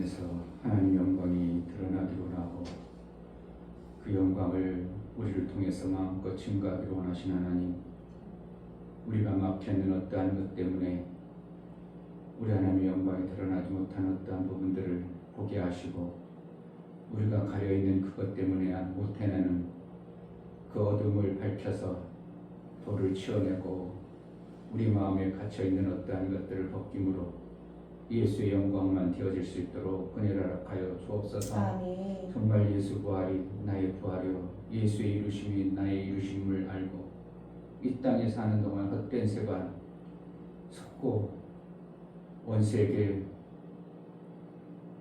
통해서 하나님 영광이 드러나기로 하고 그 영광을 우리를 통해서 마음껏 증거하기로 원하신 하나님, 우리가 막혀있는 어떠한 것 때문에 우리 하나님의 영광이 드러나지 못한 어떠한 부분들을 보게 하시고 우리가 가려있는 그것 때문에 못 해내는 그 어둠을 밝혀서 돌을 치워내고 우리 마음에 갇혀있는 어떠한 것들을 벗김으로 예수의 영광만 되어질 수 있도록 은혜를 허락하여 주옵소서. 아멘. 정말 예수 부활이 나의 부활이요 예수의 이루심이 나의 이루심을 알고 이 땅에 사는 동안 헛된 세관 속고 원수에게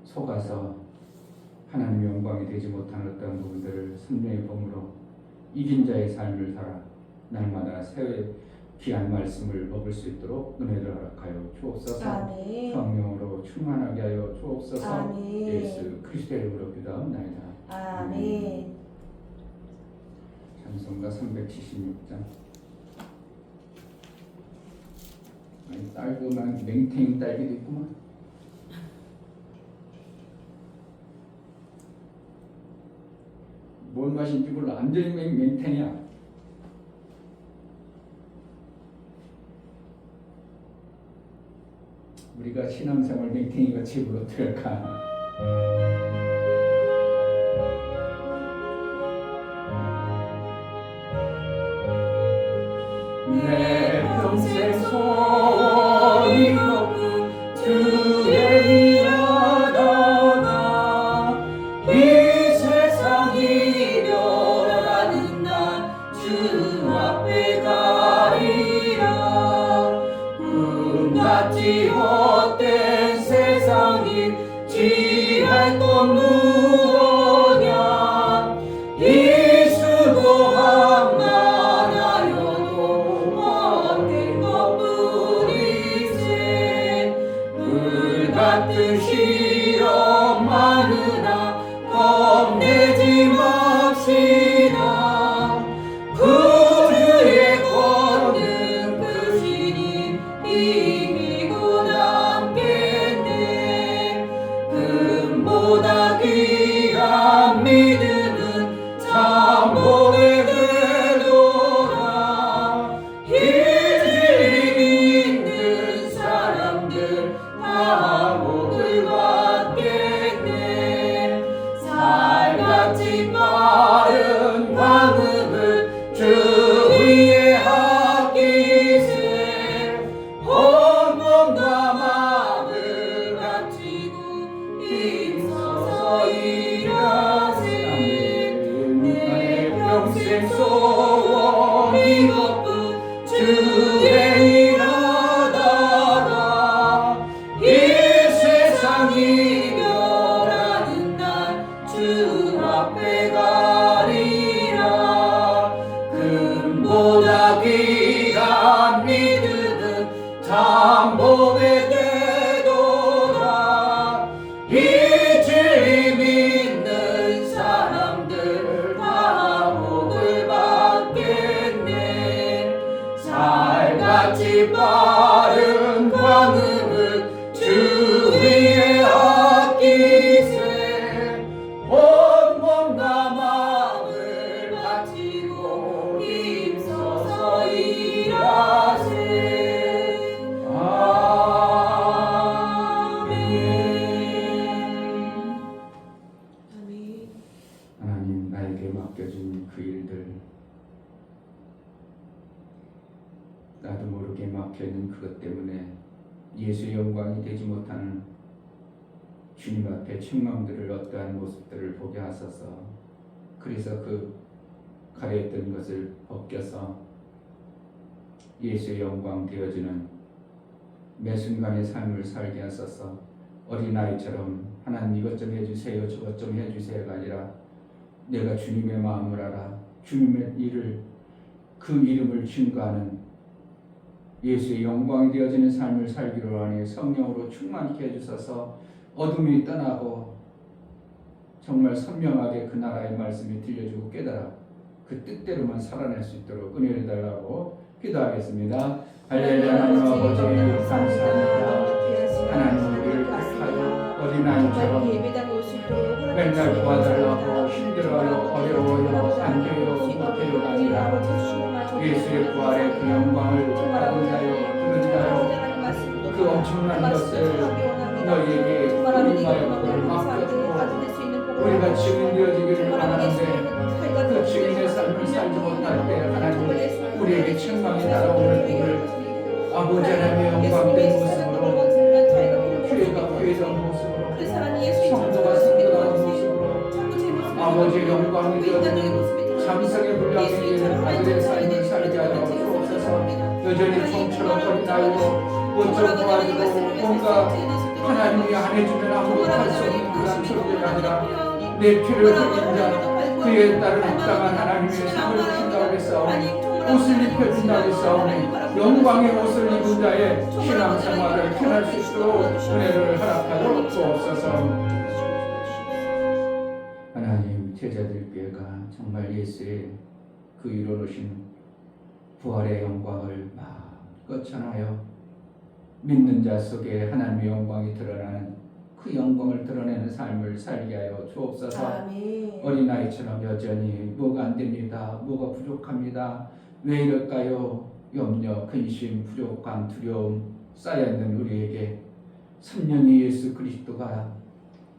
속아서 하나님의 영광이 되지 못한 어떤 부분들을 성령의 범으로 이긴 자의 삶을 살아 날마다 새 귀한 말씀을 먹을 수 있도록 은혜를 허락하여 주옵소서. 아멘. 성령으로 충만하게 하여 주옵소서. 아멘. 예수 그리스도의 이름으로 기도하옵나이다. 아멘. 찬송가 376장. 아니, 딸그만 맹탱이 딸기도 있구만. 뭔 맛인지 몰라. 완전히 맹탱이야. 우리가 신앙생활 맹탱이 같이 어떨까? 내 평생 소원이 높은 주의 일하다가 이 세상 이별하는 날 주 앞에 가리라. 꿈같이 헛된 세상이 지할 건 무엇냐. 이 수고함만 하여도 헛된 것뿐이세. 불같은 시험 많으나 겁내지 맙시다. 구주의 권능 그 신이 이기고 남겠네. 금보다 귀한 믿음은 참 복의 되도다. 이제 믿는 사람들 다 복을 받겠네. 살같이 빠른 광음을 주 위에 아끼세. 온몸과 마음을 바치고 힘써서 일하세. 내 평생 소원이 높은 주의 일하다가 이 세상 이별하는 날 주 앞에 가리라. 금보다 귀한 믿음은 참 복의 되도다. 이제 믿는 사람들 다 복을 받겠네. 살같이 빠른 광음을 주 위에 아끼세. 온몸과 마음을 바치고 힘써서 일하세. 아멘. 아멘. 하나님, 나에게 맡겨진 그 일들, 나도 모르게 막혀있는 그것 때문에 예수의 영광이 되지 못하는 주님 앞에 책망들을 어떠한 모습들을 보게 하소서. 그래서 그 가려있던 것을 벗겨서 예수의 영광 되어지는 매 순간의 삶을 살게 하소서. 어린아이처럼 하나님 이것 좀 해주세요 저것 좀 해주세요가 아니라 내가 주님의 마음을 알아 주님의 일을 그 이름을 증거하는 예수의 영광이 되어지는 삶을 살기로 하니 성령으로 충만케 해주셔서 어둠이 떠나고 정말 선명하게 그 나라의 말씀이 들려주고 깨달아 그 뜻대로만 살아낼 수 있도록 은혜를 달라고 기도하겠습니다. 할렐루야. 하나님 아버지 감사합니다. 하나님 우리를 택하여 어린아이처럼 그 엄청난 것을 너희에게 우리마에 맡겨주고 우리가 증인되어지기를 원하는데 그 증인의 삶을 살지 못할 때 하나님 우리에게 책망이 따라오는 오늘 아버지 하나님의 영광된 모습으로 교회가 교회다운 모습으로 성도가 성도다운 모습으로 아버지의 영광이 되어주는 장성의 분량이 아들의 삶을 살게 하여 주옵소서. 여전히 좀처럼 어린아이로 어쩜 도와주고 뭔가 하나님이 안 해주면 아무것도 할 수 없는 그런 존재가 아니라 내 피를 흘린 자 그에 따른 합당한 하나님의 상을 주신다고 했사오니 옷을 입혀준다고 했사오니 영광의 옷을 입은 자의 신앙생활을 편할 수 있도록 은혜를 허락하여 주옵소서. 하나님 제자들 교회가 정말 예수의 그 이루어놓으신 부활의 영광을 마음껏 전하여 믿는 자 속에 하나님의 영광이 드러나는 그 영광을 드러내는 삶을 살게 하여 주옵소서. 아멘. 어린아이처럼 여전히 뭐가 안 됩니다. 뭐가 부족합니다. 왜 이럴까요? 염려, 근심, 부족함, 두려움 쌓여있는 우리에게 성령의 예수 그리스도가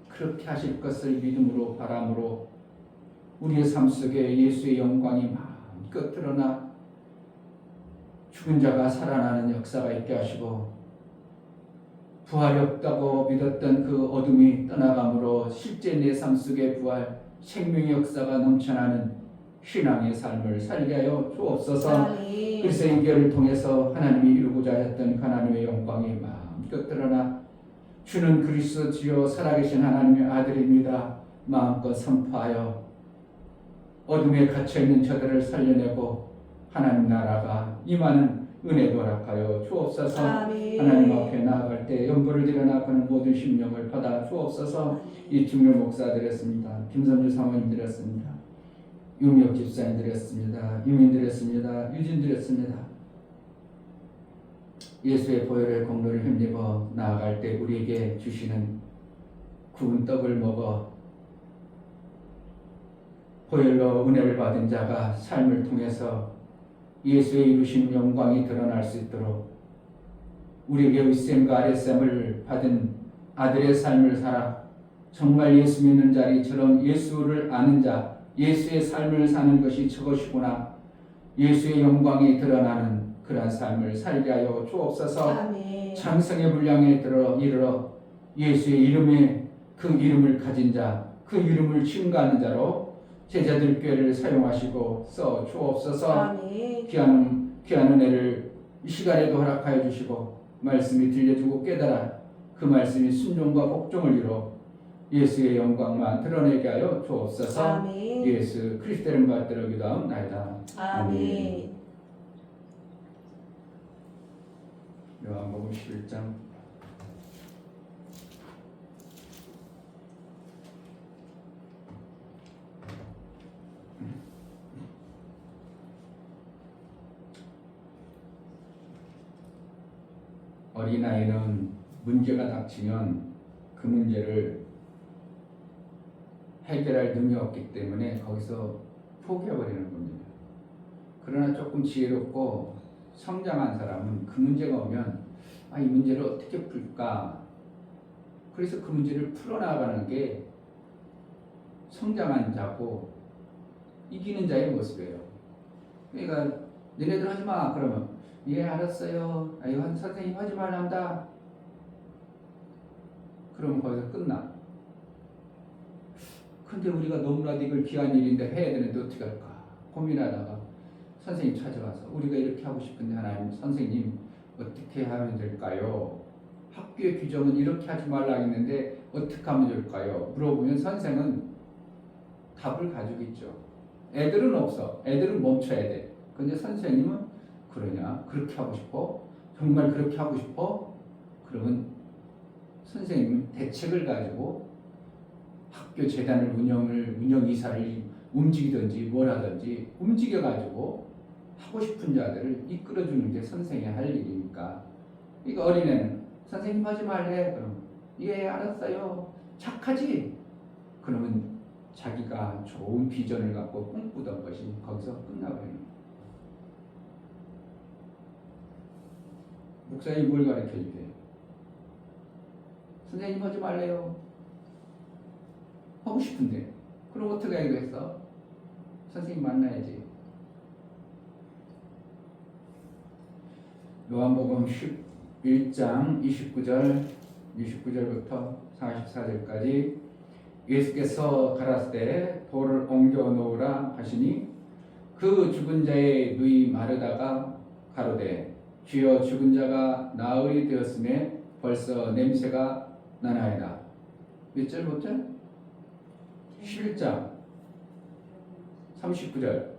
그렇게 하실 것을 믿음으로 바람으로 우리의 삶 속에 예수의 영광이 마음껏 드러나 죽은 자가 살아나는 역사가 있게 하시고 부활이 없다고 믿었던 그 어둠이 떠나감으로 실제 내 삶 속에 부활, 생명의 역사가 넘쳐나는 신앙의 삶을 살게 하여 주옵소서. 그래서 이 교회를 통해서 하나님이 이루고자 했던 하나님의 영광이 마음껏 드러나 주는 그리스도 주여 살아계신 하나님의 아들입니다. 마음껏 선포하여 어둠에 갇혀있는 저들을 살려내고 하나님 나라가 임하는 은혜도 허락하여 주옵소서. 하나님 앞에 나아갈 때 연보를 드려 나가는 모든 심령을 받아 주옵소서. 이충렬 목사 드렸습니다. 김선주 사모님 드렸습니다. 용역 집사님 드렸습니다. 유민 드렸습니다. 유진 드렸습니다. 예수의 보혈의 공로를 힘입어 나아갈 때 우리에게 주시는 구운 떡을 먹어 보혈로 은혜를 받은 자가 삶을 통해서 예수의 이루신 영광이 드러날 수 있도록 우리에게 윗셈과 아랫셈을 받은 아들의 삶을 살아 정말 예수 믿는 자리처럼 예수를 아는 자, 예수의 삶을 사는 것이 저것이구나. 예수의 영광이 드러나는 그러한 삶을 살게 하여 주옵소서. 장성의 분량에 이르러 예수의 이름에 그 이름을 가진 자, 그 이름을 증거하는 자로 제자들 교회를 사용하시고 써 주옵소서. 귀한 은혜를 이 시간에도 허락하여 주시고 말씀이 들려주고 깨달아 그 말씀이 순종과 복종을 이루어 예수의 영광만 드러내게 하여 주옵소서. 예수 그리스도의 이름 받들어 기도하옵나이다. 아멘. 요한복음 11장 어린아이는 문제가 닥치면 그 문제를 해결할 능력이 없기 때문에 거기서 포기해버리는 겁니다. 그러나 조금 지혜롭고 성장한 사람은 그 문제가 오면 이 문제를 어떻게 풀까? 그래서 그 문제를 풀어나가는 게 성장한 자고 이기는 자의 모습이에요. 그러니까 너네들 하지 마. 그러면 예 알았어요. 이거 선생님 하지 말란다. 그러면 거기서 끝나. 근데 우리가 너무나도 이걸 귀한 일인데 해야 되는데 어떻게 할까 고민하다가 선생님 찾아가서 우리가 이렇게 하고 싶은데 하나님 선생님 어떻게 하면 될까요? 학교의 규정은 이렇게 하지 말라 했는데 어떻게 하면 될까요? 물어보면 선생은 답을 가지고 있죠. 애들은 없어. 애들은 멈춰야 돼. 근데 선생님은 그러냐? 그렇게 하고 싶어? 정말 그렇게 하고 싶어? 그러면 선생님은 대책을 가지고 학교 재단을 운영이사를 움직이든지 뭘 하든지 움직여가지고 하고 싶은 자들을 이끌어주는 게 선생이 할 일이니까. 그러니까 어린애는 선생님 하지 말래. 그럼 예 알았어요. 착하지? 그러면 자기가 좋은 비전을 갖고 꿈꾸던 것이 거기서 끝나버리는 거예요. 목사님이 뭘 가르쳐주게? 선생님 하지 말래요. 하고 싶은데. 그럼 어떻게 하겠어? 선생님 만나야지. 요한복음 11장 29절부터 44절까지 예수께서 가라사대 돌을 옮겨 놓으라 하시니 그 죽은 자의 누이 마르다가 가로되 주여 죽은 자가 나흘이 되었음에 벌써 냄새가 나나이다. 몇 절부터? 11장 39절.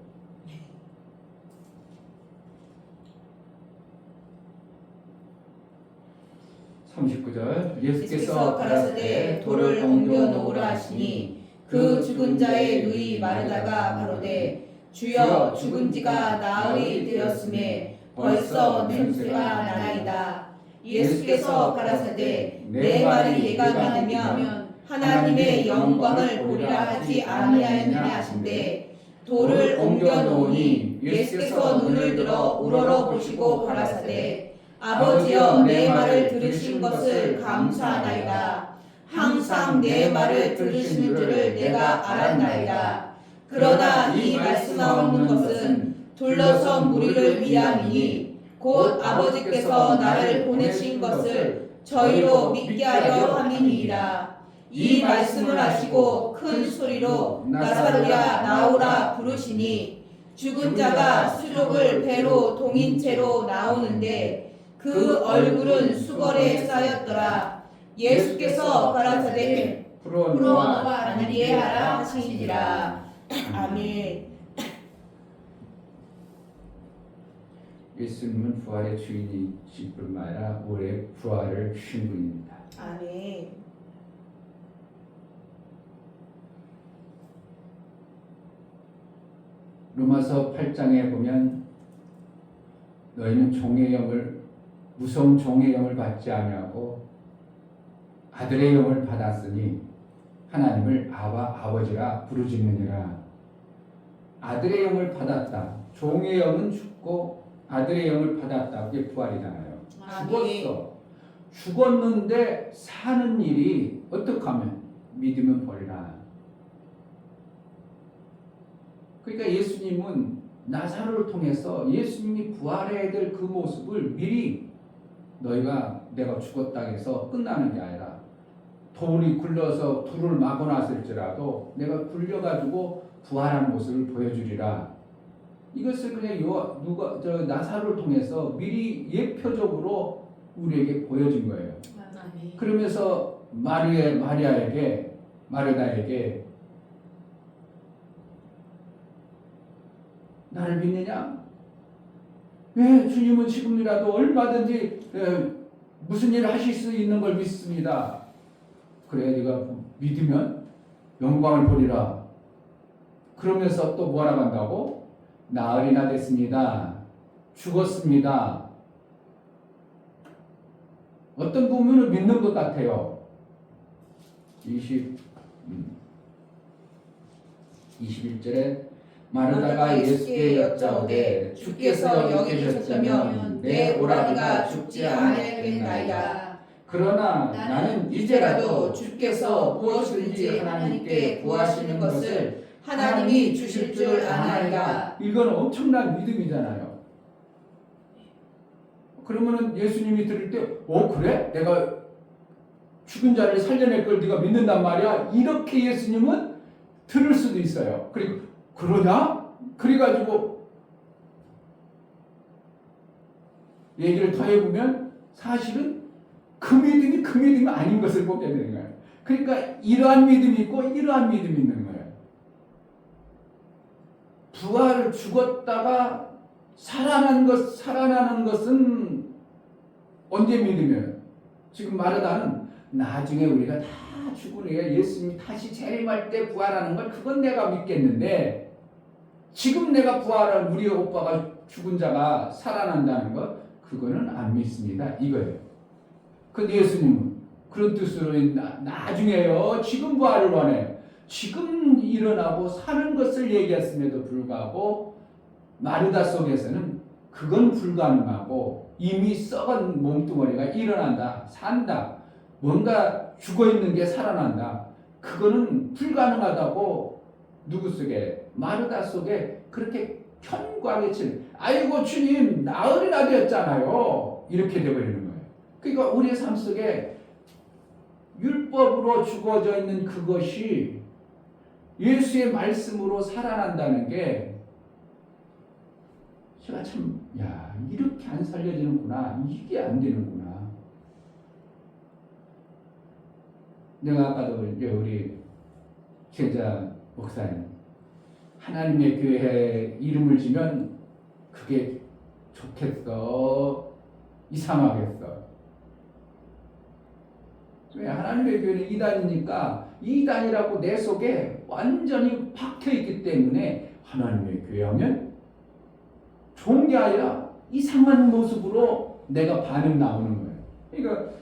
예수께서 가라사대 돌을 옮겨 놓으라 하시니 그 죽은 자의 누이 마르다가 가로되 주여 죽은 지가 나흘이 되었음에 벌써 냄새가 나나이다. 예수께서 가라사대 내 말이 예가 많으면 하나님의 영광을 보리라 하지 아니하였느냐 하신대 돌을 옮겨 놓으니 예수께서 눈을 들어 우러러 보시고 가라사대 아버지여 내 말을 들으신 것을 감사하나이다. 항상 내 말을 들으시는 줄을 내가 알았나이다. 그러나 이 말씀하옵는 것은 둘러선 무리를 위함이니 곧 아버지께서 나를 보내신 것을 저희로 믿게 하려 함이니이다. 이 말씀을 하시고 큰 소리로 나사로야 나오라 부르시니 죽은 자가 수족을 배로 동인 채로 나오는데 그 얼굴은 수걸에 쌓였더라. 예수께서 가라사대 풀어놓아 하늘에 하라 하시니라. 아멘. 예수님은 부활의 주인이실 뿐만 아니라 우리의 부활을 주신 분입니다. 아멘. 로마서 8장에 보면 너희는 종의 영을 무서운 종의 영을 받지 아니하고 아들의 영을 받았으니 하나님을 아버지라 부르짖느니라. 아들의 영을 받았다. 종의 영은 죽고 아들의 영을 받았다. 그게 부활이잖아요. 죽었어. 죽었는데 사는 일이 어떻게 하면 믿으면 버리라. 그러니까 예수님은 나사로를 통해서 예수님이 부활해야 될 그 모습을 미리 너희가 내가 죽었다 해서 끝나는 게 아니라 돌이 굴러서 둘을 막아놨을지라도 내가 굴려가지고 부활한 모습을 보여주리라. 이것을 그냥 나사로를 통해서 미리 예표적으로 우리에게 보여준 거예요. 아멘. 그러면서 마르다에게 나를 믿느냐? 예, 주님은 지금이라도 얼마든지 무슨 일을 하실 수 있는 걸 믿습니다. 그래, 네가 믿으면 영광을 보리라. 그러면서 또 뭐라고 한다고? 나흘이나 됐습니다. 죽었습니다. 어떤 부분은 믿는 것 같아요. 21절에 마르다가 예수께 여짜오되 주께서 여기 계셨다면 내 오라비가 죽지 아니하겠나이다. 그러나 나는 이제라도 주께서 무엇이든지 하나님께 구하시는 것을 하나님이 주실 줄 아나이다. 이건 엄청난 믿음이잖아요. 그러면은 예수님이 들을 때, 그래? 내가 죽은 자를 살려낼 걸 네가 믿는단 말이야. 이렇게 예수님은 들을 수도 있어요. 그리고 그러냐? 그래가지고 얘기를 더 해보면 사실은 그 믿음이 아닌 것을 보게 되는 거예요. 그러니까 이러한 믿음이 있고 이러한 믿음이 있는 거예요. 부활을 죽었다가 살아나는 것은 언제 믿으면? 지금 마르다는 나중에 우리가 다 죽은 후에 예수님이 다시 재림할 때 부활하는 걸 그건 내가 믿겠는데 지금 내가 부활한 우리 오빠가 죽은 자가 살아난다는 것 그거는 안 믿습니다. 이거예요. 근데 예수님은 그런 뜻으로 나중에요. 지금 부활을 원해요. 지금 일어나고 사는 것을 얘기했음에도 불구하고 마르다 속에서는 그건 불가능하고 이미 썩은 몸뚱어리가 일어난다, 산다. 뭔가 죽어있는 게 살아난다. 그거는 불가능하다고 누구 속에? 마르다 속에 그렇게 견고하게 아이고 주님 나흘이나 되었잖아요. 이렇게 되어버리는 거예요. 그러니까 우리의 삶 속에 율법으로 죽어져 있는 그것이 예수의 말씀으로 살아난다는 게 제가 참 이렇게 안 살려지는구나. 이게 안 되는구나. 내가 아까도 우리 최자 목사님 하나님의 교회에 이름을 지면 그게 좋겠어? 이상하겠어? 왜? 하나님의 교회는 이단이니까 이단이라고 내 속에 완전히 박혀있기 때문에 하나님의 교회 하면 좋은 게 아니라 이상한 모습으로 내가 반응 나오는 거예요. 그러니까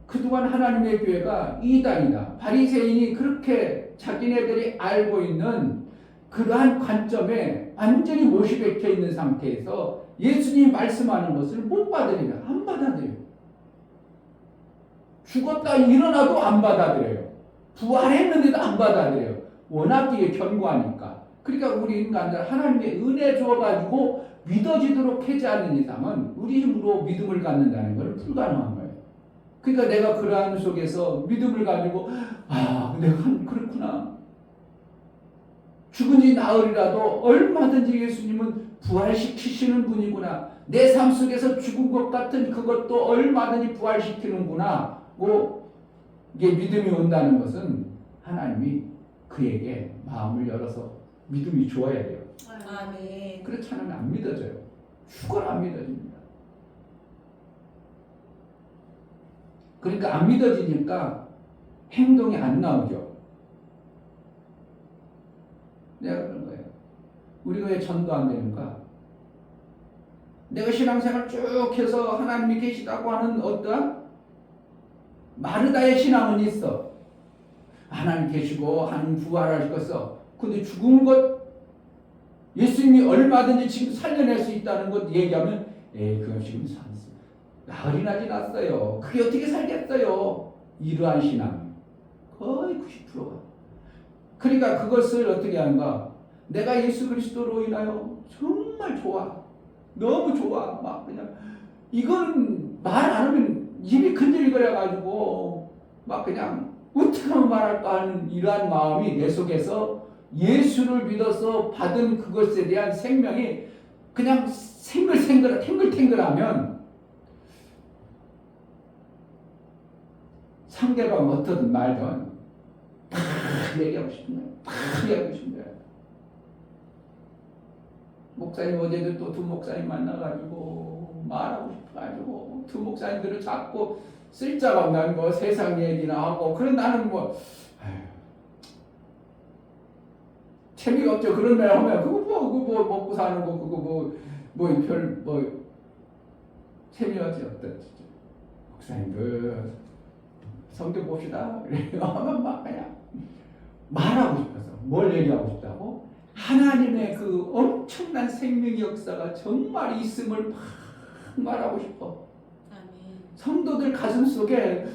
그동안 하나님의 교회가 이단이다. 바리새인이 그렇게 자기네들이 알고 있는 그러한 관점에 완전히 못이 박혀 있는 상태에서 예수님이 말씀하는 것을 못 받으리라. 안 받아들여요. 죽었다 일어나도 안 받아들여요. 부활했는데도 안 받아들여요. 워낙 이게 견고하니까. 그러니까 우리 인간들 하나님의 은혜 주어가지고 믿어지도록 하지 않는 이상은 우리 힘으로 믿음을 갖는다는 것은 불가능한 거예요. 그러니까 내가 그러한 속에서 믿음을 가지고 내가 그렇구나. 죽은 지 나흘이라도 얼마든지 예수님은 부활시키시는 분이구나. 내 삶 속에서 죽은 것 같은 그것도 얼마든지 부활시키는구나. 이게 믿음이 온다는 것은 하나님이 그에게 마음을 열어서 믿음이 좋아야 돼요. 아멘. 그렇지 않으면 안 믿어져요. 죽어라 안 믿어집니다. 그러니까 안 믿어지니까 행동이 안 나오죠. 내가 그런 거예요. 우리가 왜 전도 안 되는가? 내가 신앙생활 쭉 해서 하나님이 계시다고 하는 어떠한 마르다의 신앙은 있어. 하나님 계시고 하나님 부활할 것어. 근데 죽은 것 예수님이 얼마든지 지금 살려낼 수 있다는 것 얘기하면 그건 지금 나흘이나 지났어요. 그게 어떻게 살겠어요? 이러한 신앙 거의 90%가. 그러니까 그것을 어떻게 하는가? 내가 예수 그리스도로 인하여 정말 좋아. 너무 좋아. 막 그냥 이거는 말 안 하면 입이 근질거려가지고 막 그냥 어떻게 하면 말할까 하는 이러한 마음이 내 속에서 예수를 믿어서 받은 그것에 대한 생명이 그냥 탱글탱글하면 상대방 어떻든 말든 다 얘기하고 싶은 거예요. 다 얘기하고 싶은 거예요. 목사님 어제도 또 두 목사님 만나가지고 말하고 싶어가지고 두 목사님들을 자꾸 쓸자가 없는 뭐 세상 얘기나 하고 그래 나는 재미가 없죠. 그런 말 하면 그거 뭐 먹고 사는 거 그거 재미없지 어떤 목사님들 성경 봅시다. 하면 막 그냥 말하고 싶어서 뭘 얘기하고 싶다고? 하나님의 그 엄청난 생명의 역사가 정말 있음을 막 말하고 싶어. 아멘. 성도들 가슴 속에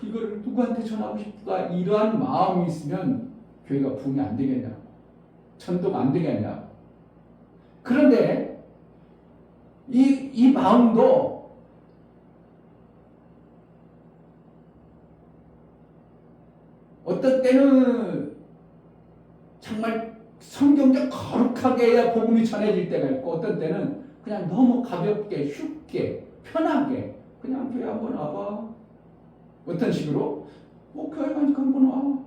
이걸 누구한테 전하고 싶다 이러한 마음이 있으면 교회가 부흥이 안 되겠냐? 전도가 안 되겠냐? 그런데 이 마음도 어떤 때는 정말 성경적 거룩하게 해야 복음이 전해질 때가 있고 어떤 때는 그냥 너무 가볍게 쉽게 편하게 그냥 교회 한번 와봐. 어떤 식으로 교회 가니까 한번 와.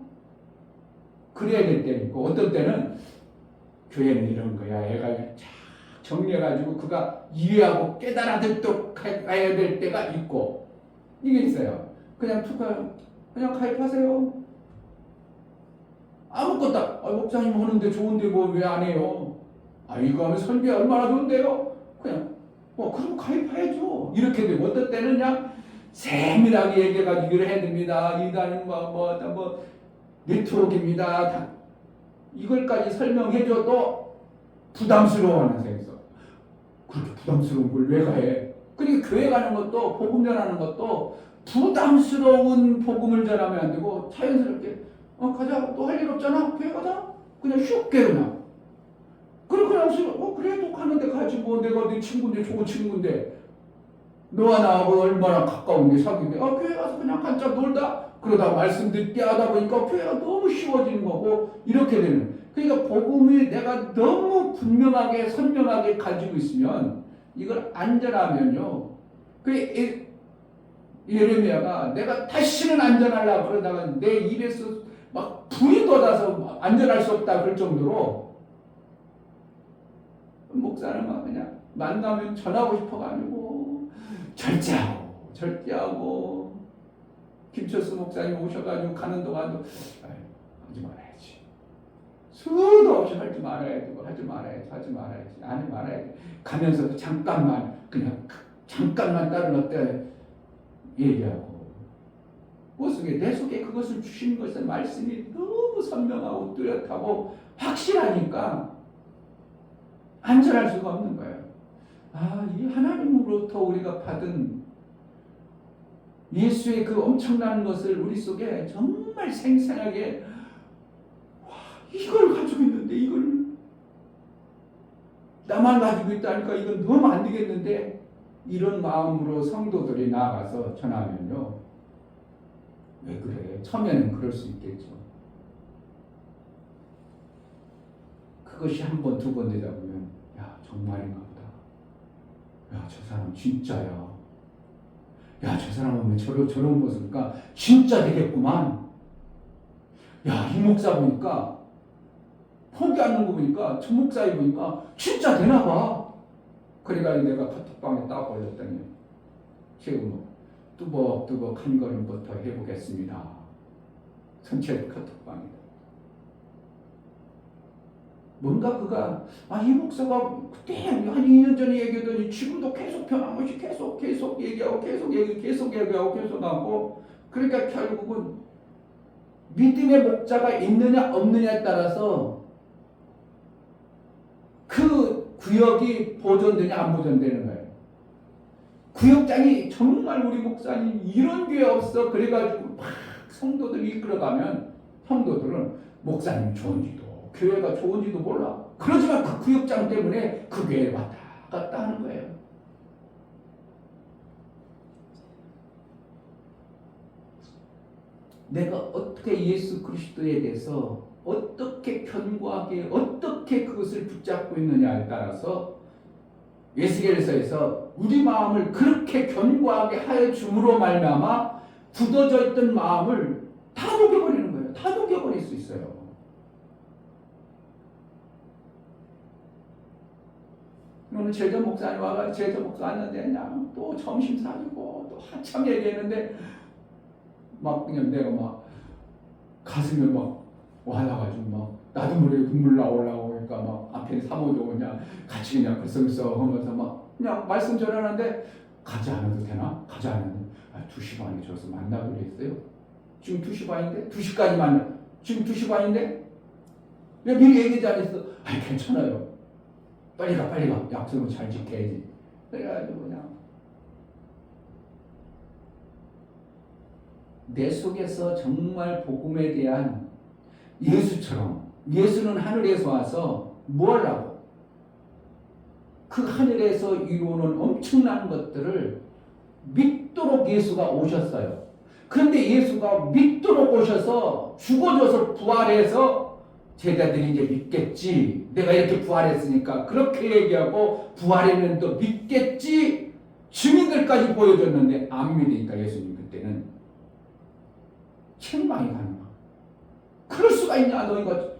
그래야 될 때가 있고 어떤 때는 교회는 이런 거야. 애가 쫙 정리해가지고 그가 이해하고 깨달아듣도록 가야 될 때가 있고 이게 있어요. 그냥 그냥 가입하세요. 아무것도 목사님 하는데 좋은데 뭐 왜 안 해요? 이거 하면 설교 얼마나 좋은데요? 그냥 그럼 가입해야죠. 이렇게 되고 어떤 때는 그냥 세밀하게 얘기해가지고 이걸 해야 됩니다. 이단은 뭐 네트워크입니다. 이걸까지 설명해줘도 부담스러워하는 생에서 그렇게 부담스러운 걸 왜 해? 그러니까 교회 가는 것도 복음 전하는 것도 부담스러운 복음을 전하면 안 되고 자연스럽게 가자. 또 할 일 없잖아. 교회 가자. 그냥 쉽게 그냥. 그냥 그래 또 가는데 가지 뭐 내가 네 친구인데 좋은 친구인데 너와 나하고 얼마나 가까운데 사귀는데 교회 가서 그냥 한참 놀다 그러다 말씀 듣게 하다 보니까 교회가 너무 쉬워지는 거고 이렇게 되는. 그러니까 복음이 내가 너무 분명하게 선명하게 가지고 있으면 이걸 안전하면요. 그 예레미야가 내가 다시는 안전하려고 그러다가 내 입에서 막 불이 돋아서 안전할 수 없다 그럴 정도로 목사는 막 그냥 만나면 전하고 싶어가지고 절제하고 김철수 목사님 오셔가지고 가는 동안도 하지 말아야지. 수도 없이 하지 말아야지. 하지 말아야지. 가면서도 잠깐만 다른 어때 얘기하고 내 속에 그것을 주신 것의 말씀이 너무 선명하고 뚜렷하고 확실하니까 안전할 수가 없는 거예요. 이 하나님으로부터 우리가 받은 예수의 그 엄청난 것을 우리 속에 정말 생생하게 이걸 가지고 있는데 이걸 나만 가지고 있다니까 이건 너무 안 되겠는데 이런 마음으로 성도들이 나아가서 전하면요. 왜 그래? 처음에는 그럴 수 있겠죠. 그것이 한 번, 두 번 되다 보면 정말인가 보다. 저 사람 진짜야. 저 사람은 왜 저런 모습일까? 진짜 되겠구만. 이 목사 보니까 포기하는 거 보니까 저 목사님 보니까 진짜 되나 봐. 그래가지고 내가 카톡방에 딱 올렸더니 지금 뚜벅뚜벅 한 걸음부터 해보겠습니다. 전체 카톡방에. 뭔가 그가 이 목사가 그때 한 2년 전에 얘기하더니 지금도 계속 변함없이 계속 얘기하고 계속 하고 그러니까 결국은 믿음의 목자가 있느냐 없느냐에 따라서 그 구역이 보존되냐 안 보존되는 거예요. 구역장이 정말 우리 목사님 이런 교회 없어 그래가지고 막 성도들이 이끌어가면 성도들은 목사님 좋은지도 교회가 좋은지도 몰라. 그러지만 그 구역장 때문에 그 교회에 왔다 갔다 하는 거예요. 내가 어떻게 예수 그리스도에 대해서 어떻게 견고하게 어떻게 그것을 붙잡고 있느냐에 따라서 에스겔서에서 우리 마음을 그렇게 견고하게 하여 줌으로 말미암아 굳어져 있던 마음을 다 녹여버리는 거예요. 다 녹여버릴 수 있어요. 오늘 제자 목사님 와가 제자 목사 왔는데 그냥 또 점심 사주고 또 한참 얘기했는데 막 그냥 내가 막 가슴에 막 와닿아가지고 막 나도 모르게 눈물 나오려고 그러니까 막 앞에 사모도 그냥 같이 그냥 글썽글썽 하면서 막 그냥 말씀 전하는데 가지 않아도 되나? 가지 않아도 2시 반에 저기서 만나기로 했어요. 지금 2시 반인데? 2시까지 만나. 지금 2시 반인데? 왜 미리 얘기하지 않았어? 괜찮아요. 빨리 가. 약속은 잘 지켜야지. 그래가지고 그냥 내 속에서 정말 복음에 대한 예수처럼 예수는 하늘에서 와서 뭐 하려고? 그 하늘에서 이루어오는 엄청난 것들을 믿도록 예수가 오셨어요. 그런데 예수가 믿도록 오셔서 죽어져서 부활해서 제자들이 이제 믿겠지. 내가 이렇게 부활했으니까 그렇게 얘기하고 부활했는 또 믿겠지. 증인들까지 보여줬는데 안 믿으니까 예수님 그때는 책망이 가는 거야. 그럴 수가 있냐 너희가.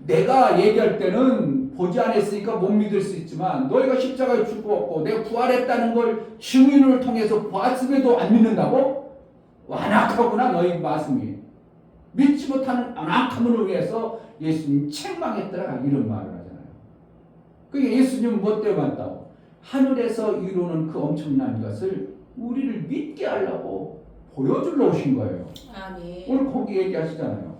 내가 얘기할 때는 보지 않았으니까 못 믿을 수 있지만 너희가 십자가에 죽었고 내가 부활했다는 걸 증인을 통해서 봤음에도 안 믿는다고? 완악하구나 너희 말씀이. 믿지 못하는 완악함을 위해서 예수님 책망했더라 이런 말을 하잖아요. 그게 예수님은 뭐 때문에 왔다고? 하늘에서 이루는 그 엄청난 것을 우리를 믿게 하려고 보여주러 오신 거예요. 아멘. 오늘 거기 얘기하시잖아요.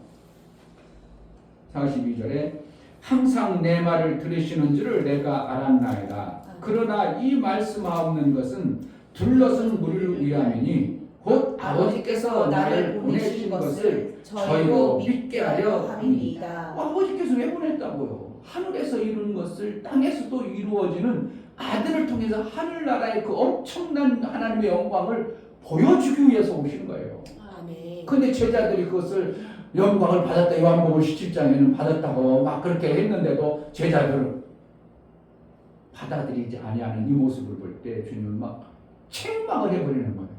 42절에 항상 내 말을 들으시는 줄을 내가 알았나이다. 그러나 이 말씀하옵는 것은 둘러쓴 무리를 위함이니 곧 아버지께서 나를 보내신 것을 저희로 믿게 하려 함이니이다. 아버지께서 왜 보냈다고요? 하늘에서 이룬 것을 땅에서도 이루어지는 아들을 통해서 하늘나라의 그 엄청난 하나님의 영광을 보여주기 위해서 오신 거예요. 아멘. 근데 제자들이 그것을 영광을 받았다. 요한복음 17장에는 받았다고 막 그렇게 했는데도 제자들은 받아들이지 아니하는 이 모습을 볼 때 주님은 막 책망을 해버리는 거예요.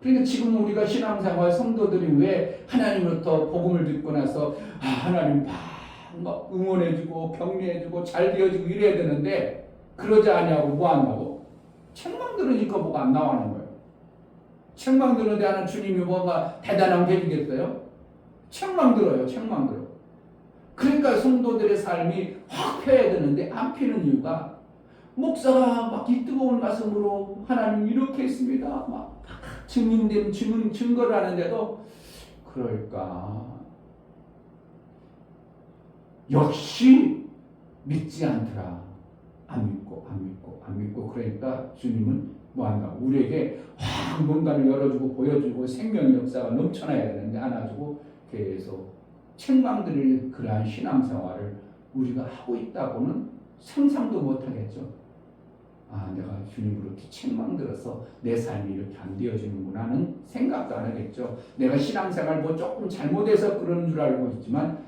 그러니까 지금 우리가 신앙생활 성도들이 왜 하나님으로부터 복음을 듣고 나서 하나님 막 응원해주고 격려해주고 잘 되어지고 이래야 되는데 그러지 아니하고 뭐 한다고? 책망 들으니까 뭐가 안 나오는 거예요. 책망 들는데 하는 주님이 뭔가 대단한 게 해주겠어요? 책망 들어요. 책망 들어. 그러니까 성도들의 삶이 확 펴야 되는데 안 피는 이유가 목사가 막 이 뜨거운 가슴으로 하나님 이렇게 했습니다. 막 증인된 증거를 하는데도 그럴까? 역시 믿지 않더라. 안 믿고 그러니까 주님은 뭐 한다? 우리에게 확 뭔가를 열어주고 보여주고 생명의 역사가 넘쳐나야 되는데 안아주고 계속 책망드릴 그러한 신앙생활을 우리가 하고 있다고는 상상도 못하겠죠. 내가 주님으로 이렇게 책망들어서 내 삶이 이렇게 안 되어지는구나는 생각도 안 하겠죠. 내가 신앙생활 뭐 조금 잘못해서 그런 줄 알고 있지만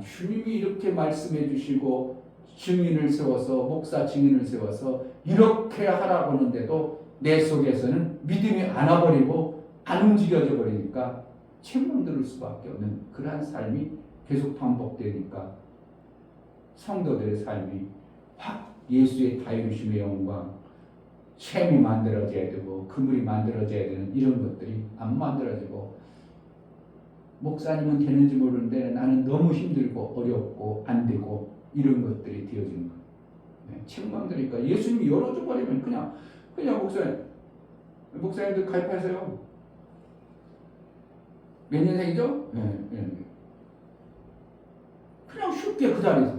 주님이 이렇게 말씀해 주시고 증인을 세워서 목사 증인을 세워서 이렇게 하라고 하는데도 내 속에서는 믿음이 안 와버리고 안 움직여져 버리니까 책망 들을 수밖에 없는 그러한 삶이 계속 반복되니까 성도들의 삶이 확 예수의 다이루심의 영광, 샘이 만들어져야 되고 그물이 만들어져야 되는 이런 것들이 안 만들어지고 목사님은 되는지 모르는데 나는 너무 힘들고 어렵고 안 되고 이런 것들이 되어지는 거예요. 책망드리니까 예수님이 열어줘 버리면 그냥 목사님들 가입하세요. 몇 년생이죠? 그냥 쉽게 그 자리에서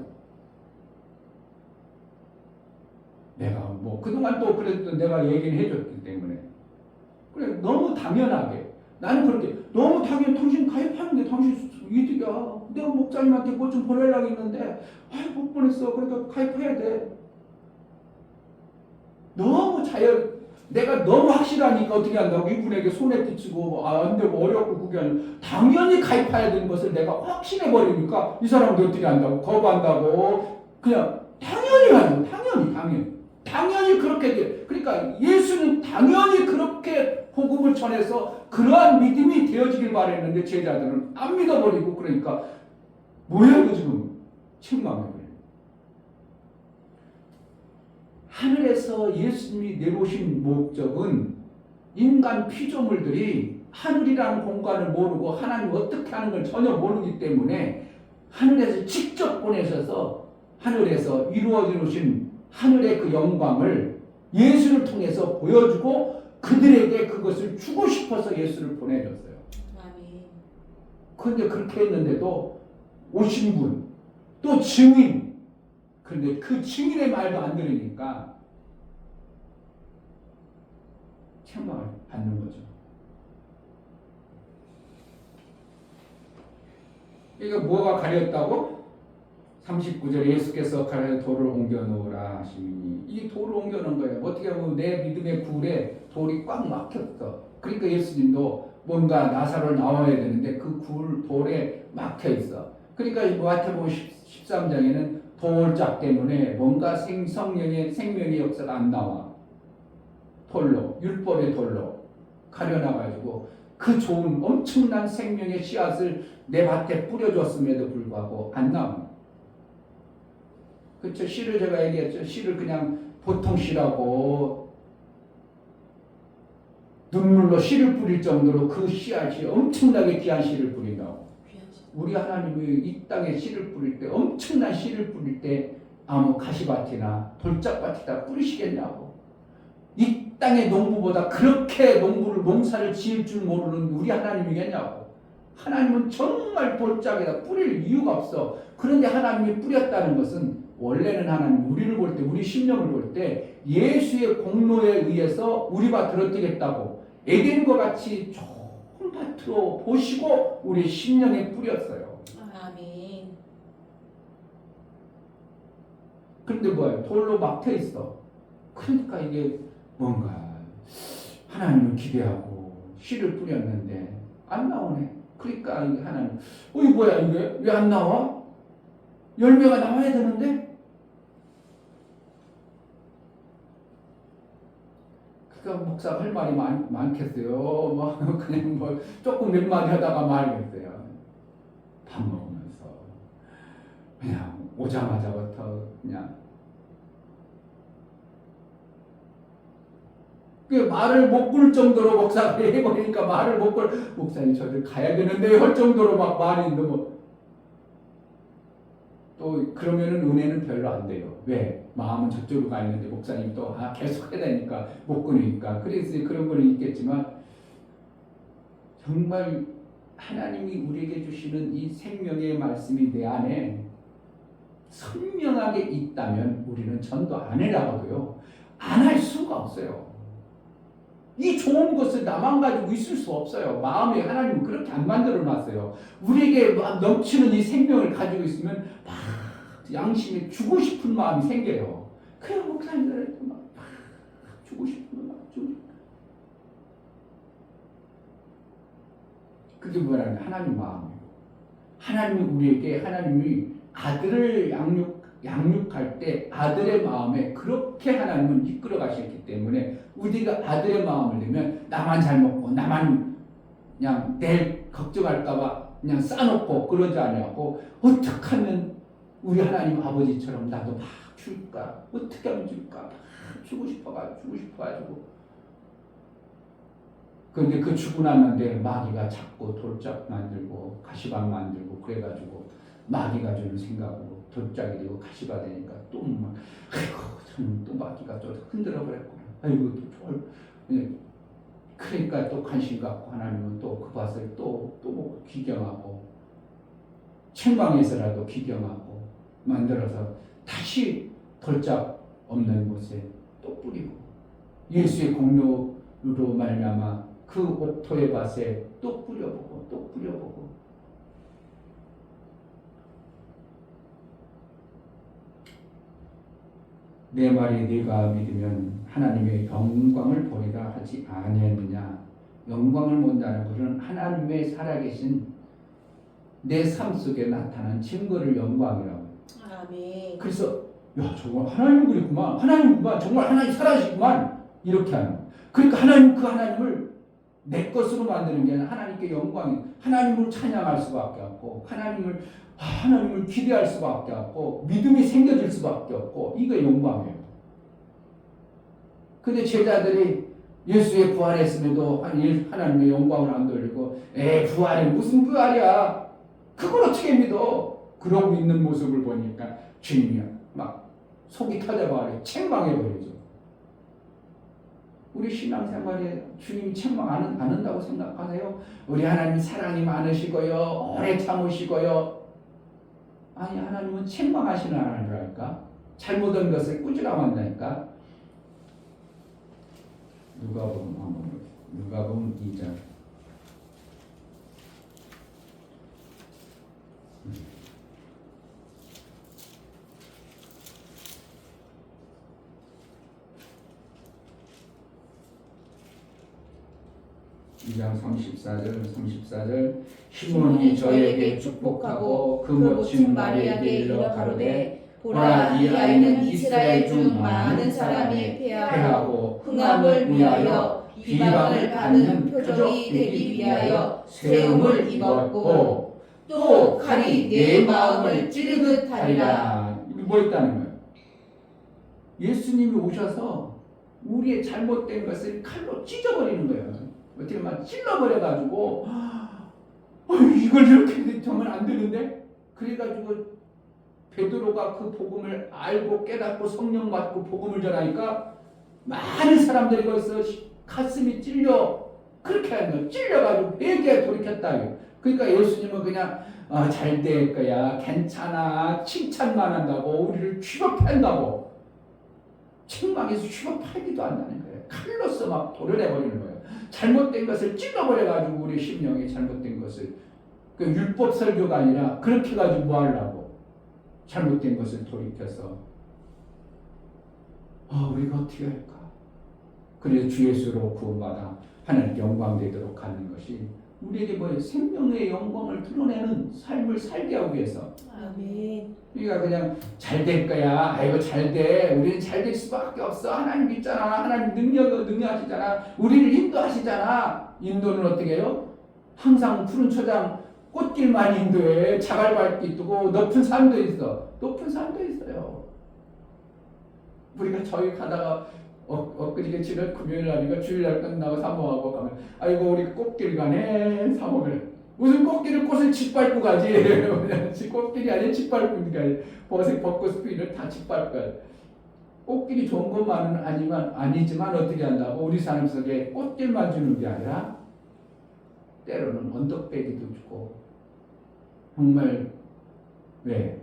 내가 뭐 그동안 또 그래도 내가 얘기를 해줬기 때문에 그래 너무 당연하게 나는 그렇게 너무 당연히 당신 가입하는데 당신 이득이야. 내가 목사님한테 뭐 좀 보내려고 했는데 못 보냈어. 그러니까 가입해야 돼. 너무 내가 너무 확실하니까 어떻게 한다고 이분에게 손에 끼치고 안 되고 어렵고 그게 아니라 당연히 가입해야 되는 것을 내가 확신해 버리니까 이 사람도 어떻게 한다고 거부한다고 그냥 당연히 하는 당연히 그렇게 돼. 그러니까 예수는 당연히 그렇게 복음을 전해서 그러한 믿음이 되어지길 바랬는데 제자들은 안 믿어버리고 그러니까 뭐야 이거 지금 책망해버려요. 하늘에서 예수님이 내려오신 목적은 인간 피조물들이 하늘이라는 공간을 모르고 하나님 어떻게 하는 걸 전혀 모르기 때문에 하늘에서 직접 보내셔서 하늘에서 이루어지신 하늘의 그 영광을 예수를 통해서 보여주고 그들에게 그것을 주고 싶어서 예수를 보내줬어요. 아멘. 그런데 그렇게 했는데도 오신 분, 또 증인, 그런데 그 증인의 말도 안 들으니까 책망을 받는 거죠. 이거 뭐가 가렸다고? 39절 예수께서 가려 돌을 옮겨 놓으라 하시니 이 돌을 옮겨 놓은 거예요. 어떻게 보면 내 믿음의 굴에 돌이 꽉 막혔어. 그러니까 예수님도 뭔가 나사로 나와야 되는데 그 돌에 막혀 있어. 그러니까 마태복음 13장에는 돌짝 때문에 뭔가 성령의 생명의 역사가 안 나와. 돌로 율법의 돌로 가려놔가지고 그 좋은 엄청난 생명의 씨앗을 내 밭에 뿌려줬음에도 불구하고 안 나옵니다. 그렇죠. 씨를 제가 얘기했죠. 씨를 그냥 보통 씨라고 눈물로 씨를 뿌릴 정도로 그 씨앗이 엄청나게 귀한 씨를 뿌린다고. 우리 하나님이 이 땅에 씨를 뿌릴 때 엄청난 씨를 뿌릴 때 아무 가시밭이나 돌짝밭에다 뿌리시겠냐고. 이 땅의 농부보다 그렇게 농사를 지을 줄 모르는 우리 하나님이겠냐고. 하나님은 정말 돌짝에다 뿌릴 이유가 없어. 그런데 하나님이 뿌렸다는 것은 원래는 하나님 우리를 볼 때, 우리 심령을 볼 때 예수의 공로에 의해서 우리 밭으로 뛰겠다고 에덴과 같이 좋은 밭으로 보시고 우리 심령에 뿌렸어요. 아멘. 그런데 뭐예요? 돌로 막혀 있어. 그러니까 이게 뭔가 하나님을 기대하고 씨를 뿌렸는데 안 나오네. 그러니까 이게 하나님, 이게 뭐야 이게 왜 안 나와? 열매가 나와야 되는데. 그러니까 목사가 할 말이 많겠어요. 뭐 그냥 뭐 조금 몇 마디 하다가 말겠어요. 밥 먹으면서 그냥 오자마자부터 그냥 그 말을 못 걸 정도로 목사가 해버리니까 말을 못 걸, 목사님 저들 가야 되는데 할 정도로 막 말이 너무, 또 그러면은 은혜는 별로 안 돼요. 왜? 마음은 저쪽으로 가 있는데 목사님 또 계속 해야 되니까 못 끊으니까. 그래서 그런 거는 있겠지만 정말 하나님이 우리에게 주시는 이 생명의 말씀이 내 안에 선명하게 있다면 우리는 전도 안 해라고도요 안 할 수가 없어요. 이 좋은 것을 나만 가지고 있을 수 없어요. 마음에 하나님은 그렇게 안 만들어 놨어요. 우리에게 넘치는 이 생명을 가지고 있으면 막 양심에 주고 싶은 마음이 생겨요. 그냥 목사님들 막 주고 싶은 막 주고 싶은. 그게 뭐라는 하나님 마음이에요. 하나님이 우리에게 하나님이 아들을 양육할 때 아들의 마음에 그렇게 하나님은 이끌어 가셨기 때문에 우리가 아들의 마음을 내면 나만 잘 먹고 나만 그냥 내일 걱정할까봐 그냥 싸놓고 그러지 않냐고 어떻게 하면 우리 하나님 아버지처럼 나도 막 줄까? 어떻게 하면 줄까? 막 주고 싶어가지고 그런데 그 주고 났는데 마귀가 자꾸 돌짝 만들고 가시방 만들고 그래가지고 마귀가 주는 생각으로 돌짝이 되고 가시가 되니까 또 막 아이고 저는 또 마귀가 또 흔들어 버렸구나. 아이고 또 그러니까 또 관심 갖고 하나님은 또 그 밭을 또 귀경하고 책망해서라도 귀경하고 만들어서 다시 돌짝 없는 곳에 또 뿌리고 예수의 공로로 말미암아 그 옥토의 밭에 또 뿌려보고 내 말이 네가 믿으면 하나님의 영광을 보리라 하지 아니했느냐. 영광을 본다는 것은 하나님의 살아계신 내 삶 속에 나타난 증거를 영광이라고. 아멘. 그래서 야 정말 하나님 그랬구만. 하나님구만. 정말 하나님 살아계시구만. 이렇게 하는 거예요. 그러니까 그 하나님을 내 것으로 만드는 게 아니라 하나님께 영광이, 하나님을 찬양할 수밖에 없고 하나님을 기대할 수밖에 없고 믿음이 생겨질 수밖에 없고 이게 영광이에요. 근데 제자들이 예수의 부활했음에도 하나님의 영광을 안 돌리고 부활이 무슨 부활이야? 그걸 어떻게 믿어? 그러고 있는 모습을 보니까 주님이 막 속이 터져버려 책망해버리죠. 우리 신앙생활에 주님이 책망 안 한다고 생각하세요? 우리 하나님 사랑이 많으시고요 오래 참으시고요. 아니 하나님은 책망하시는 하나님이라니까. 잘못한 것을 꾸지람한다니까. 누가복음 2장. (2장 34절) 시몬이 저에게 축복하고 그 모친 마리아에게 일러 가로되 보라 이 아이는 이스라엘 중 많은 사람이 폐하고 흥함을 위하여 비방을 받는 표적이 되기 위하여 세움을 입었고 또 칼이 내 마음을 찌르듯 하리라. 이게 뭐 있다는 거예요? 예수님이 오셔서 우리의 잘못된 것을 칼로 찢어버리는 거예요. 어떻게 막 찔러버려가지고 이걸 이렇게 하면 안 되는데. 그래가지고 베드로가 그 복음을 알고 깨닫고 성령 받고 복음을 전하니까 많은 사람들이 거기서 가슴이 찔려 그렇게 하는 거예요. 찔려가지고 회개에 돌이켰다. 그러니까 예수님은 그냥 잘 될 거야, 괜찮아, 칭찬만 한다고 우리를 취급한다고 책망해서 취급하기도 한다는 거예요. 칼로서 막 도려내버리는 거예요. 잘못된 것을 찔러버려가지고 우리 심령에 잘못된 것을 그 율법 설교가 아니라 그렇게 가지고 뭐 하려고 잘못된 것을 돌이켜서 우리가 어떻게 할까? 그래서 주 예수로 구원받아 하나님께 영광되도록 하는 것이 우리에게 뭐예요? 생명의 영광을 드러내는 삶을 살게 하기 위해서. 아멘. 그러니까 그냥 잘 될 거야. 아이고 잘 돼. 우리는 잘 될 수밖에 없어. 하나님 있잖아. 하나님 능력하시잖아. 우리를 인도하시잖아. 인도는 어떻게 해요? 항상 푸른 초장 꽃길만 인도해. 자갈밭이 있고 높은 산도 있어. 높은 산도 있어요. 우리가 저기 가다가 엊그저께 지난 금요일 날인가 주일날 끝나고 사모하고 가면 아이고 우리 꽃길 가네 사모를 무슨 꽃길을 꽃을 짓밟고 가지 꽃길이 아니라 짓밟고 가지 버섯 벚꽃 피를 다 짓밟고 가지 꽃길이 좋은 것만은 아니지만 어떻게 한다고 우리 삶 속에 꽃길만 주는 게 아니라 때로는 언덕배기도 주고 정말 왜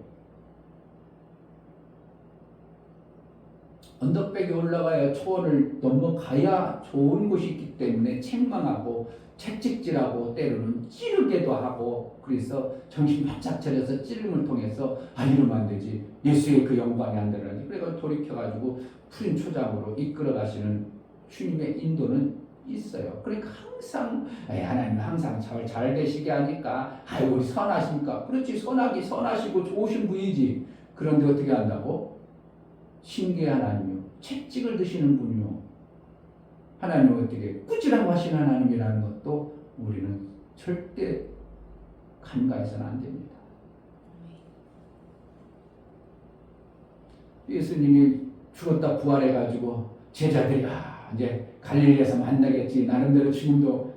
언덕백에 올라가야 초원을 넘어가야 좋은 곳이 있기 때문에 책망하고 채찍질하고 때로는 찌르게도 하고 그래서 정신 바짝 차려서 찌름을 통해서 이러면 안 되지 예수의 그 영광이 안 되라니 그래서 돌이켜가지고 푸른 초장으로 이끌어 가시는 주님의 인도는 있어요. 그러니까 항상 하나님은 항상 잘 되시게 하니까 우리 선하십니까? 그렇지 선하시고 좋으신 분이지. 그런데 어떻게 한다고? 신기한 하나님이요. 채찍을 드시는 분이요. 하나님은 어떻게 꾸지람 하시는 하나님이라는 것도 우리는 절대 간과해서는 안 됩니다. 예수님이 죽었다 부활해가지고 제자들이 이제 갈릴리에서 만나겠지. 나름대로 지금도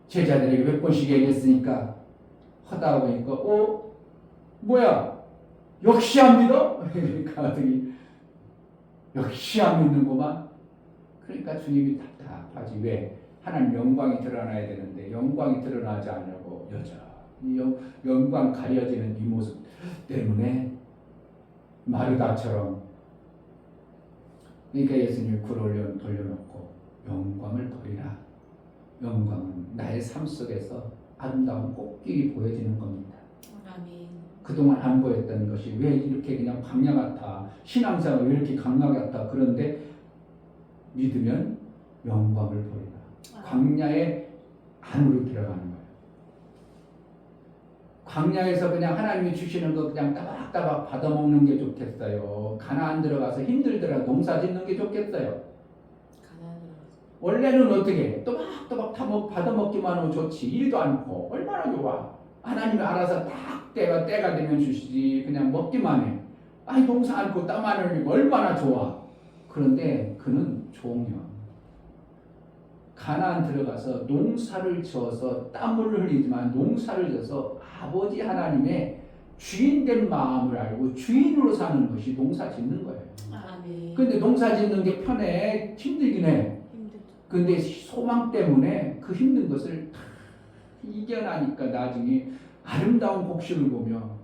제자들에게 몇 번씩 얘기했으니까 하다 보니까 뭐야 역시 안 믿어? 그러니까 어떻게 역시 안 믿는구만. 그러니까 주님이 답답하지. 왜? 하나님 영광이 드러나야 되는데 영광이 드러나지 않냐고 여전히 영광 가려지는 이 모습 때문에 마르다처럼 그러니까 예수님이 굴을 돌려놓고 영광을 버리라. 영광은 나의 삶 속에서 아름다운 꽃길이 보여지는 겁니다. 아멘. 그동안 안 보였던 것이 왜 이렇게 그냥 광야 같아? 신앙생활 왜 이렇게 광야 같아? 그런데 믿으면 영광을 보이라. 광야의 안으로 들어가는 거예요. 광야에서 그냥 하나님이 주시는 거 그냥 따박따박 받아먹는 게 좋겠어요. 가나안 들어가서 힘들더라도 농사 짓는 게 좋겠어요. 원래는 어떻게 또박또박 받아먹기만 하면 좋지. 일도 않고 얼마나 좋아. 하나님이 알아서 딱 때가 되면 주시지. 그냥 먹기만 해. 농사 않고 땀 안 흘리고 얼마나 좋아. 그런데 그는 종이야. 가나안 들어가서 농사를 지어서 땀을 흘리지만 농사를 지어서 아버지 하나님의 주인된 마음을 알고 주인으로 사는 것이 농사 짓는 거예요. 아멘. 근데 농사 짓는 게 편해. 힘들긴 해. 힘들죠. 근데 소망 때문에 그 힘든 것을 다 이겨나니까 나중에 아름다운 곡식을 보며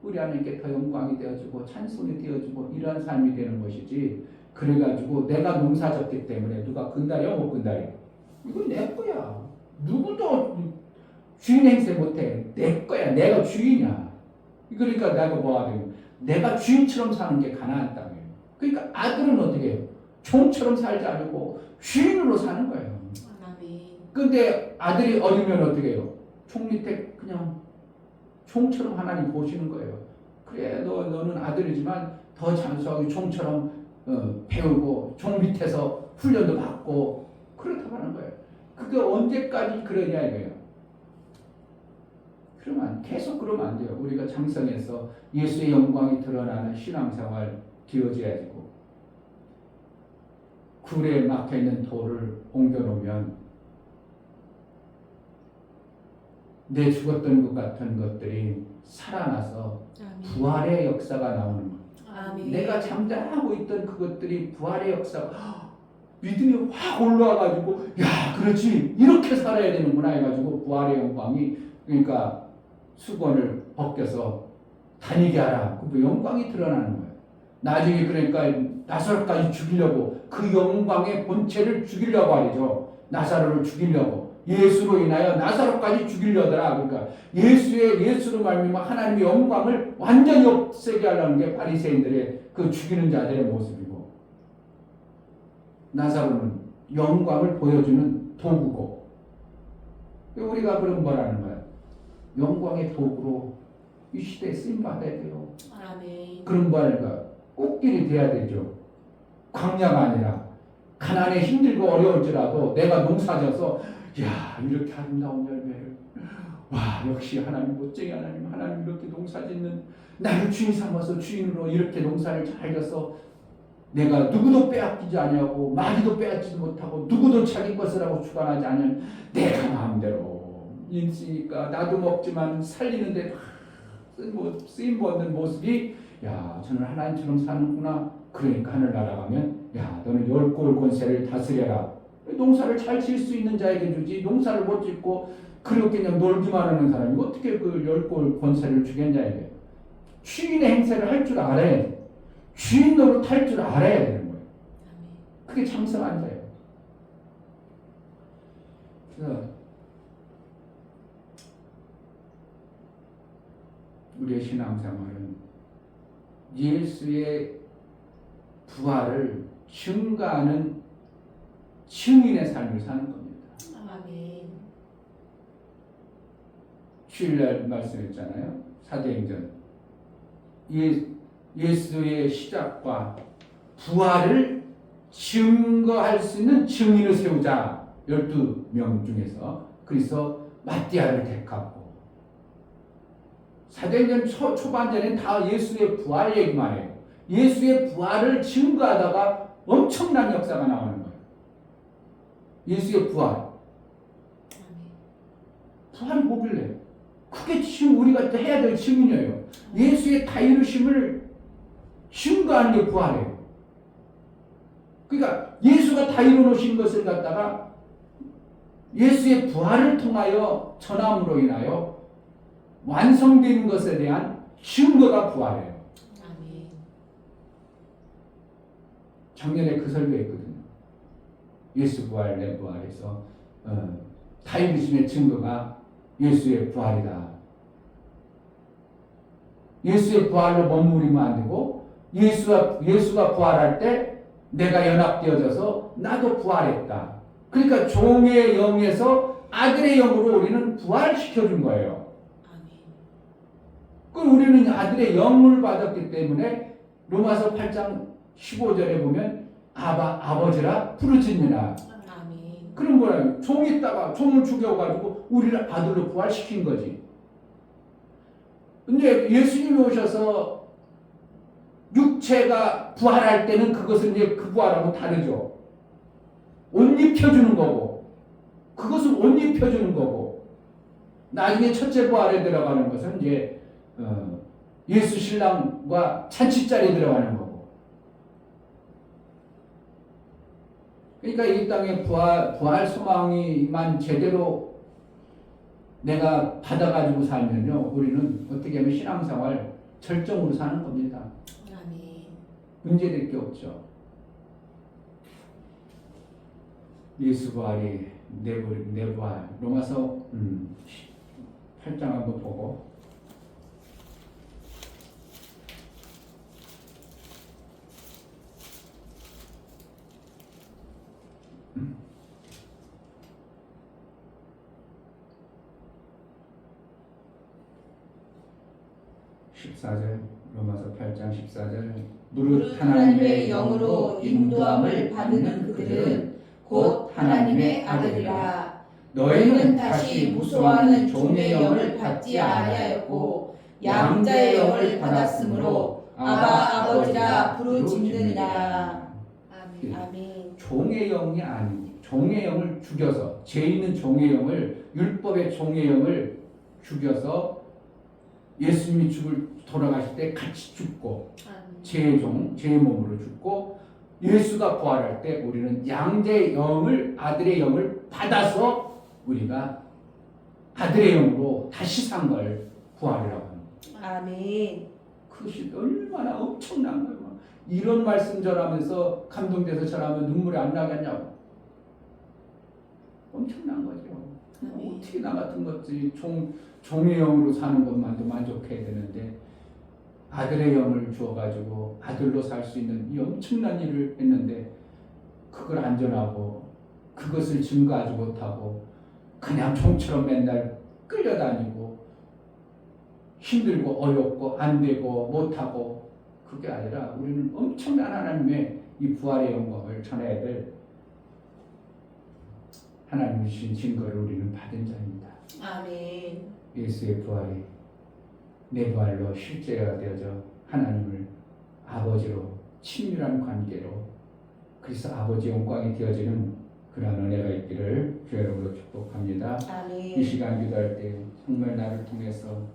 우리 하나님께 더 영광이 되어주고 찬송이 되어주고 이러한 삶이 되는 것이지. 그래가지고 내가 농사 졌기 때문에 누가 근다려 못 근다려 이건 내 거야. 누구도 주인 행세 못해. 내 거야. 내가 주인이야. 그러니까 내가 뭐 하든 내가 주인처럼 사는 게 가나안 땅이에요. 그러니까 아들은 어떻게 해요? 종처럼 살지 않고 주인으로 사는 거예요. 아멘. 근데 아들이 어리면 어떻게 해요? 종 밑에 그냥 종처럼 하나님 보시는 거예요. 그래 너는 아들이지만 더 장수하고 종처럼 배우고 종 밑에서 훈련도 받고 그렇다고 하는 거예요. 그게 언제까지 그러냐 이거예요. 계속 그러면 안 돼요. 우리가 장성해서 예수의 영광이 드러나는 신앙생활 되어져야 되고 굴에 막혀있는 돌을 옮겨놓으면 내 죽었던 것 같은 것들이 살아나서 부활의 역사가 나오는 거예요. 아멘. 내가 잠자고 있던 그것들이 부활의 역사가 믿음이 확 올라와가지고 야 그렇지 이렇게 살아야 되는구나 해가지고 부활의 영광이 그러니까 수건을 벗겨서 다니게 하라. 그 영광이 드러나는 거예요. 나중에 그러니까 나사로까지 죽이려고 그 영광의 본체를 죽이려고 하죠. 나사로를 죽이려고 예수로 인하여 나사로까지 죽이려더라. 그러니까 예수로 말미암아 하나님의 영광을 완전히 없애게 하려는 게 바리새인들의 그 죽이는 자들의 모습이고 나사로는 영광을 보여주는 도구고 우리가 그럼 뭐라는 거야? 영광의 도구로 이 시대에 쓰임 받아야 돼요. 아멘. 그런 뭐랄까 꽃길이 돼야 되죠. 광야가 아니라 가난에 힘들고 어려울지라도 내가 농사져서 야 이렇게 아름다운 열매를 와 역시 하나님 멋쟁이 하나님 이렇게 농사짓는 나를 주인 삼아서 주인으로 이렇게 농사를 잘 져서 내가 누구도 빼앗기지 아니하고 마귀도 빼앗지도 못하고 누구도 자기 것이라고 주관하지 않은 내가 마음대로 있으니까 나도 먹지만 살리는데 쓰임 받는 모습이 야 저는 하나님처럼 사는구나. 그러니까 하늘나라 가면 야 너는 열골 권세를 다스려라. 농사를 잘 지을 수 있는 자에게 주지 농사를 못 짓고 그렇게 그냥 놀기만 하는 사람이 어떻게 그 열골 권세를 주겠냐 이게. 주인의 행세를 할 줄 알아야 돼. 주인 노릇 할 줄 알아야 되는 거예요. 그게 장성한 자예요. 그래서 우리의 신앙생활은 예수의 부활을 증거하는 증인의 삶을 사는 겁니다. 아멘. 주일날 말씀했잖아요. 사도행전 예수의 시작과 부활을 증거할 수 있는 증인을 세우자. 12명 중에서 그래서 마띠아를 택하고 사도행전 초반전에는 다 예수의 부활 얘기만 해요. 예수의 부활을 증거하다가 엄청난 역사가 나오는 거예요. 예수의 부활. 부활이 뭐길래? 그게 지금 우리가 해야 될 증인이에요. 예수의 다이루심을 증거하는 게 부활이에요. 그러니까 예수가 다이루신 것을 갖다가 예수의 부활을 통하여 전함으로 인하여 완성된 것에 대한 증거가 부활이에요. 아멘. 작년에 그 설교했거든요. 예수 부활, 내 부활에서 다이루심의 증거가 예수의 부활이다. 예수의 부활로 머무르면 안 되고 예수가 부활할 때 내가 연합되어져서 나도 부활했다. 그러니까 종의 영에서 아들의 영으로 우리는 부활시켜준 거예요. 그럼 우리는 아들의 영을 받았기 때문에 로마서 8장 15절에 보면 아버지라 부르짖느라. 아멘. 그런 거라요. 종이 있다가 종을 죽여가지고 우리를 아들로 부활시킨 거지. 근데 예수님이 오셔서 육체가 부활할 때는 그것은 이제 그 부활하고 다르죠. 옷 입혀주는 거고, 그것은 옷 입혀주는 거고, 나중에 첫째 부활에 들어가는 것은 이제 예수 신랑과 잔치자리에 들어가는 거고. 그러니까 이 땅에 부활 소망이만 제대로 내가 받아가지고 살면요, 우리는 어떻게 하면 신앙생활 절정으로 사는 겁니다. 아멘. 문제될 게 없죠. 예수 부활이 내 부활. 로마서 8장 한번 보고. 음. 14절 로마서 8장 14절 무릇 하나님의 영으로 인도함을 받는 그들은 곧 하나님의 아들이라. 너희는 다시 무소하는 종의 영을 받지 아니하였고 양자의 영을 받았으므로 아바 아버지라 부르짖느니라. 아멘. 아멘. 종의 영이 아니고 종의 영을 죽여서 죄 있는 종의 영을 율법의 종의 영을 죽여서 예수님이 돌아가실 때 같이 죽고 아멘. 죄의 몸으로 죽고 예수가 부활할 때 우리는 양자의 영을, 아들의 영을 받아서 우리가 아들의 영으로 다시 산 걸 부활이라고 합니다. 아멘. 그것이 얼마나 엄청난 거예요. 이런 말씀 전하면서 감동돼서 전하면 눈물이 안 나겠냐고. 엄청난 거죠. 아멘. 어떻게 나 같은 것들이 종의 영으로 사는 것만도 만족해야 되는데 아들의 영을 주어가지고 아들로 살 수 있는 이 엄청난 일을 했는데 그걸 안 전하고 그것을 증거하지 못하고 그냥 종처럼 맨날 끌려다니고 힘들고 어렵고 안 되고 못하고 그게 아니라 우리는 엄청난 하나님의 이 부활의 영광을 전해야 될 하나님이 주신 증거를 우리는 받은 자입니다. 아멘. 예수의 부활이 내 부활로 실제가 되어져 하나님을 아버지로 친밀한 관계로 그래서 아버지 영광이 되어지는 그런 은혜가 있기를 주의 이름으로 축복합니다. 이 아멘. 시간 기도할 때 정말 나를 통해서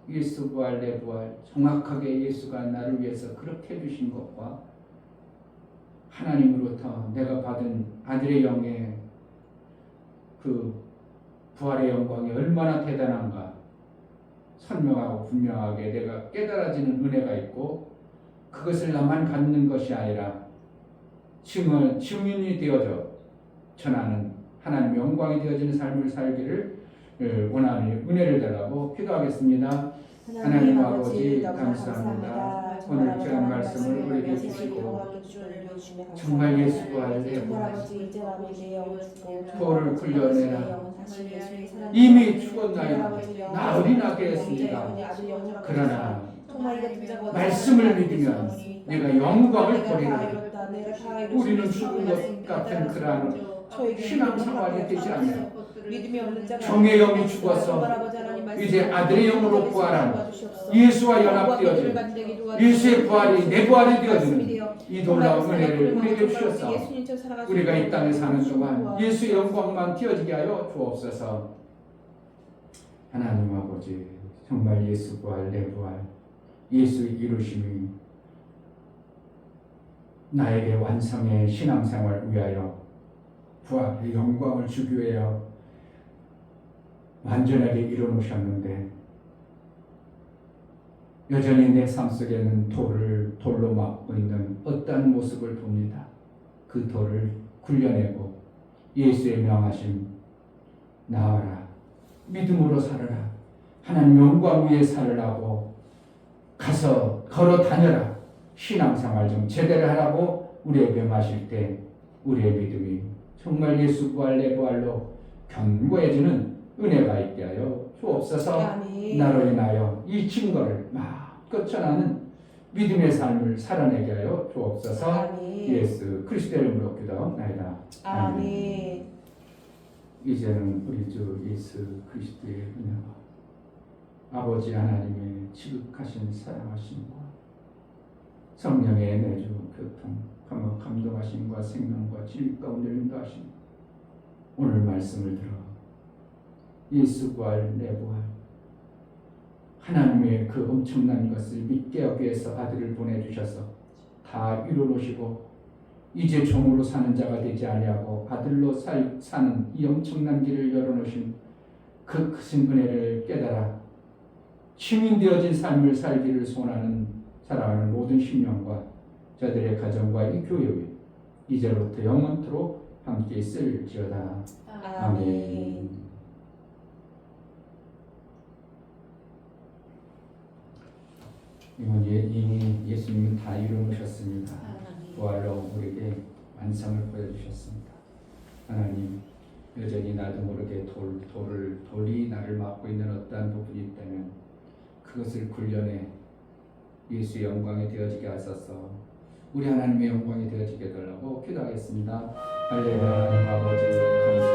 예수 부활 내 부활 정확하게 예수가 나를 위해서 그렇게 해주신 것과 하나님으로부터 내가 받은 아들의 영의 그 부활의 영광이 얼마나 대단한가 선명하고 분명하게 내가 깨달아지는 은혜가 있고 그것을 나만 갖는 것이 아니라 증인이 되어져 전하는 하나님의 영광이 되어지는 삶을 살기를 원하는 은혜를 달라고 기도하겠습니다. 하나님 아버지 감사합니다. 오늘 귀한 말씀을 우리에게 주시고 정말 예수 부활을 도를 굴려내라. 이미 죽었나이다. 나으리나게 했습니다. 그러나 말씀을 믿으면 내가 영광을 보리라. 우리는 죽은 것 같은 그러한 신앙 생활이 되지 않아요. 종의 영이 죽어서 이제 아들의 영으로 부활한 예수와 연합되어진 예수의 부활이 내 부활이 되어지는 이 놀라운 은혜를 우리에게 주셔서 우리가 이 땅에 사는 동안 예수의 영광만 되어지게 하여 주옵소서. 하나님 아버지 정말 예수 부활 내 부활 예수의 이루심이 나에게 완성의 신앙생활을 위하여 부활의 영광을 주기 위하여 완전하게 이뤄놓으셨는데 여전히 내 삶 속에는 돌로 막고 있는 어떠한 모습을 봅니다. 그 돌을 굴려내고 예수의 명하심 나와라 믿음으로 살아라 하나님 영광 위에 살으라고 가서 걸어 다녀라 신앙생활 좀 제대로 하라고 우리에게 마실 때 우리의 믿음이 정말 예수 부활 내 부활로 견고해지는 은혜가 있게 하여 주옵소서. 나로 인하여 이 증거를 마음껏 전하는 믿음의 삶을 살아내게 하여 주옵소서. 예수 그리스도의 이름으로 기도하옵나이다. 아멘. 이제는 우리 주 예수 그리스도의 은혜와 아버지 하나님의 지극하신 사랑하심과 성령의 내주 교통 감동하심과 생명과 진리 가운데 인도하심 오늘 말씀을 들어 예수 부활 내 부활 하나님의 그 엄청난 것을 믿게 하기 위해서 아들을 보내주셔서 다 이루어놓으시고 이제 종으로 사는 자가 되지 아니하고 아들로 사는 이 엄청난 길을 열어놓으신 그 크신 은혜를 깨달아 시민되어진 삶을 살기를 소원하는 사랑하는 모든 심령과 저들의 가정과 이 교회의 이제부터 영원토록 함께 있을지어다. 아멘. 이건 이미 예수님은 다 이루어놓으셨습니다. 부활로 우리에게 완성을 보여주셨습니다. 하나님 여전히 나도 모르게 돌이 나를 막고 있는 어떠한 부분이 있다면 그것을 굴려내 예수의 영광이 되어지게 하소서. 우리 하나님의 영광이 되어지게 해달라고 기도하겠습니다. 할렐루야. 하나님 아버지 감사합니다.